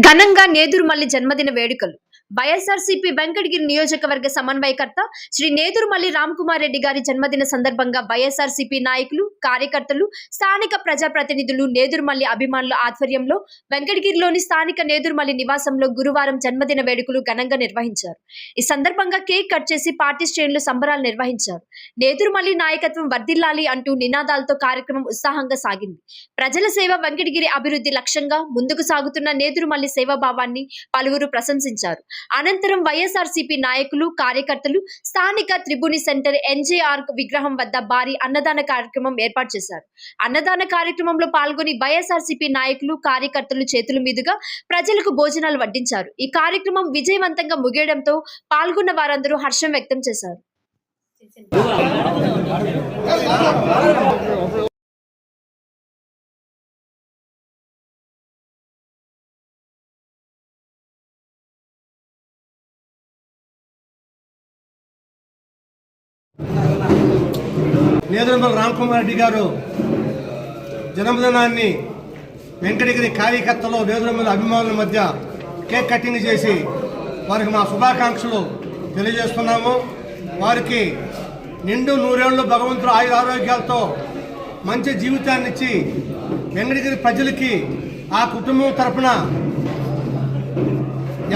ఘనంగా నేదురుమల్లి జన్మదిన వేడుకలు వైఎస్ఆర్సీపీ వెంకటగిరి నియోజకవర్గ సమన్వయకర్త శ్రీ నేదురుమల్లి రామ్కుమార్ రెడ్డి గారి జన్మదిన సందర్భంగా వైఎస్ఆర్సీపీ నాయకులు కార్యకర్తలు స్థానిక ప్రజాప్రతినిధులు నేదురుమల్లి అభిమానుల ఆధ్వర్యంలో వెంకటగిరిలోని స్థానిక నేదురుమల్లి నివాసంలో గురువారం జన్మదిన వేడుకలు ఘనంగా నిర్వహించారు. ఈ సందర్భంగా కేక్ కట్ చేసి పార్టీ శ్రేణులు సంబరాలు నిర్వహించారు. నేదురుమల్లి నాయకత్వం వర్ధిల్లాలి అంటూ నినాదాలతో కార్యక్రమం ఉత్సాహంగా సాగింది. ప్రజల సేవ వెంకటగిరి అభివృద్ధి లక్ష్యంగా ముందుకు సాగుతున్న నేదురుమల్లి సేవాభావాన్ని పలువురు ప్రశంసించారు. అనంతరం వైఎస్ఆర్సీపీ నాయకులు కార్యకర్తలు స్థానిక త్రిభుని సెంటర్ ఎన్జేఆర్ విగ్రహం వద్ద భారీ అన్నదాన కార్యక్రమం ఏర్పాటు చేశారు. అన్నదాన కార్యక్రమంలో పాల్గొని వైఎస్ఆర్సీపీ నాయకులు కార్యకర్తలు చేతుల మీదుగా ప్రజలకు భోజనాలు వడ్డించారు. ఈ కార్యక్రమం విజయవంతంగా ముగియడంతో పాల్గొన్న వారందరూ హర్షం వ్యక్తం చేశారు. నేదురుమల్లి రామ్కుమార్ రెడ్డి గారు జన్మదినాన్ని వెంకటగిరి కార్యకర్తలు నేదురుమల్లి అభిమానుల మధ్య కేక్ కటింగ్ చేసి వారికి మా శుభాకాంక్షలు తెలియజేస్తున్నాము. వారికి నిండు నూరేళ్లు భగవంతుడు ఆరోగ్యాలతో మంచి జీవితాన్ని ఇచ్చి వెంకటగిరి ప్రజలకి ఆ కుటుంబం తరఫున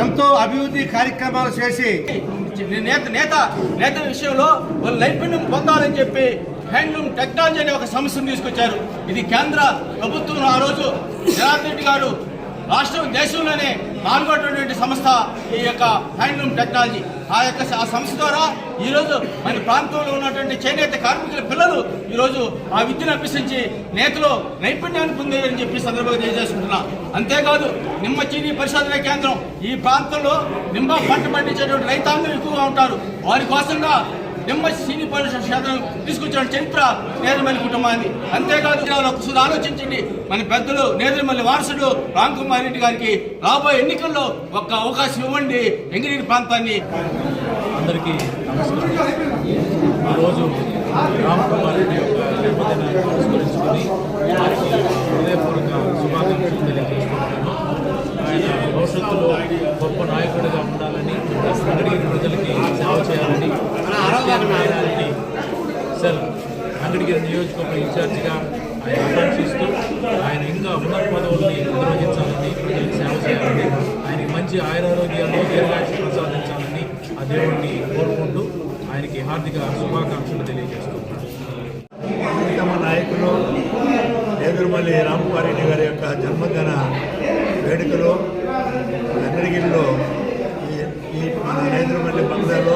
ఎంతో అభివృద్ధి కార్యక్రమాలు చేసి నేత విషయంలో వాళ్ళు నైపుణ్యం పొందాలని చెప్పి హ్యాండ్లూమ్ టెక్నాలజీ అనే ఒక సంస్థను తీసుకొచ్చారు. ఇది కేంద్ర ప్రభుత్వం ఆ రోజు జనార్దన్ రెడ్డి గారు రాష్ట్రం దేశంలోనే పాల్గొన్నటువంటి సంస్థ ఈ యొక్క హ్యాండ్లూమ్ టెక్నాలజీ. ఆ సంస్థ ద్వారా ఈరోజు మన ప్రాంతంలో ఉన్నటువంటి చేనేత కార్మికుల పిల్లలు ఈరోజు ఆ విద్యను అభ్యసించి నేతలో నైపుణ్యాన్ని పొందేదని చెప్పి సందర్భంగా తెలియజేసుకుంటున్నా. అంతేకాదు నిమ్మ చీనీ పరిశోధన కేంద్రం ఈ ప్రాంతంలో నిమ్మ పంట పండించేటువంటి రైతాంగం ఎక్కువగా ఉంటారు. వారి కోసంగా నిమ్మ చీనీ పరిశోధన క్షేత్రం తీసుకొచ్చిన చరిత్ర నేదురుమల్లి కుటుంబాన్ని. అంతేకాదు ఒకసారి ఆలోచించండి, మన పెద్దలు నేదురుమల్లి వారసుడు రామ్కుమార్ రెడ్డి గారికి రాబోయే ఎన్నికల్లో ఒక అవకాశం ఇవ్వండి వెంకటగిరి ప్రాంతాన్ని. అందరికీ నమస్కారం. ఈరోజు రామ్కుమార్ రెడ్డి యొక్క జన్మదినాన్ని పురస్కరించుకొని వారికి హృదయపూర్వక శుభాకాంక్షలు తెలియజేస్తున్నాను. ఆయన భవిష్యత్తులో గొప్ప నాయకుడిగా ఉండాలని, వెంకటగిరి ప్రజలకి సేవ చేయాలని, సార్ వెంకటగిరి నియోజకవర్గ ఇన్ఛార్జిగా ఆయన ఆకాంక్షిస్తూ ఆయన ఇంకా ఉన్నత పదవుల్ని నిర్వహించాలని, ప్రజలకు సేవ చేయాలని, ఆయనకి మంచి ఆయురారోగ్యాలు దీర్ఘాయుష ప్రసాదించాలని ఆ దేవుడిని కోరుకుంటూ ఆయనకి హార్దిక శుభాకాంక్షలు తెలియజేస్తున్నాను. తమ నాయకులు నేదురుమల్లి రామ్కుమార్ రెడ్డి గారి యొక్క జన్మదిన వేడుకలు వెంకటగిరిలో ఈ మన నేదురుమల్లి బంగ్లాలో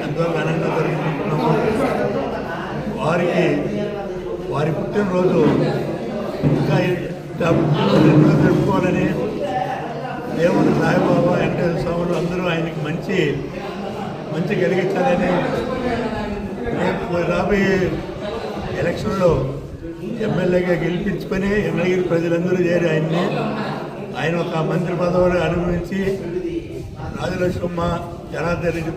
ఎంతో ఘనంగా జరుపుకుంటున్నాము. వారి పుట్టినరోజు ఇంకా ఎన్నో జరుపుకోవాలని దేవుడు సాయిబాబా వెంకటేశ్వర స్వాములు అందరూ ఆయనకి మంచి కలిగించాలని, రాబోయే ఎలక్షన్లో ఎమ్మెల్యేగా గెలిపించుకొని వెంకటగిరి ప్రజలందరూ చేరి ఆయన ఒక మంత్రి పదవిని అనుభవించి రాజలక్ష్మమ్మ జనార్దన్ రెడ్డి